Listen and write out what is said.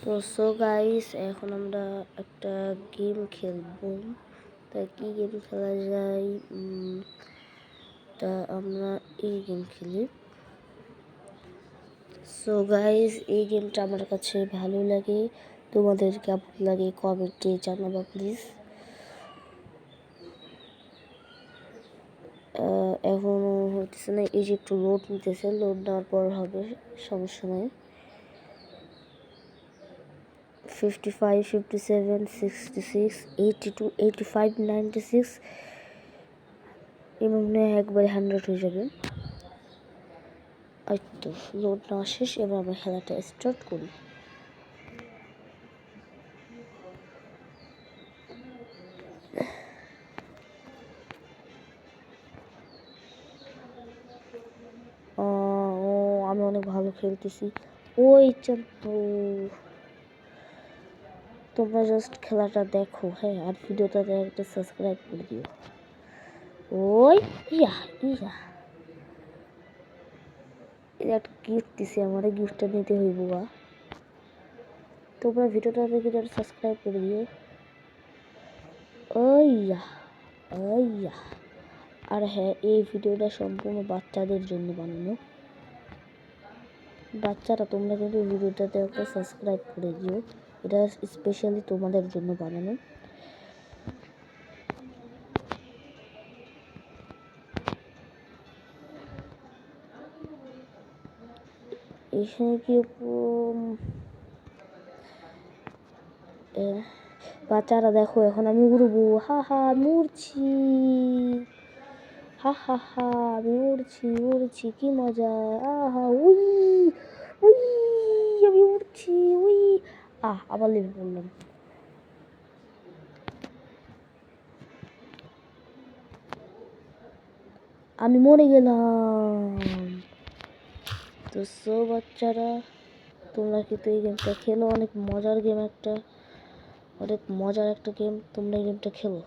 তো so guys, এখন আমরা একটা গেম খেলবো। তা কি গেম খেলা যায়? তা আমরা এই গেম খেলি। সো গাইস, এই গেমটা আমার কাছে ভালো লাগে। তোমাদের কেমন লাগে কমেন্টে জানাবা প্লিজ। এখনও হচ্ছে না, এই যে একটু লোড নিতেছে, লোড নেওয়ার পর হবে, সমস্যা নেই। 55, 57, 66, 82, 85, 96 এবং একবারে 100 হয়ে যাবে। এই তো লোড নেওয়া শেষ। এবার আমরা খেলাটা স্টার্ট করি। আমি অনেক ভালো খেলতেছি। ওই তোমরা জাস্ট খেলাটা দেখো, হ্যাঁ, আর ভিডিওটাতে একটা সাবস্ক্রাইব করে দিও। ওই ইয়া ইয়া এটা একটা গিফট দিছে, আমার গিফটটা নিতে হইব। তোমরা ভিডিওটাতে কিন্তু সাবস্ক্রাইব করে দিও। ওইয়া ওইয়া আর হ্যাঁ, এই ভিডিওটা সম্পূর্ণ বাচ্চাদের জন্য বানানো। বাচ্চারা তোমরা কিন্তু ভিডিওটাতে একটা সাবস্ক্রাইব করে দিও, এটা স্পেশালি তোমাদের জন্য বানানো। এখানে কি বাচ্চারা দেখো, এখন আমি উড়বো। হা হা, আমি উড়ছি। হা হা হা, আমি উড়ছি, কি মজা। আহা উই উই, আমি উড়ছি উই। আবার লেগে পড়লাম। আমি মরে গেলাম। তো সো বাচ্চারা, তোমরা কিন্তু এই গেমটা খেলো, অনেক মজার গেম একটা, অনেক মজার একটা গেম। তোমরা এই গেমটা খেলো।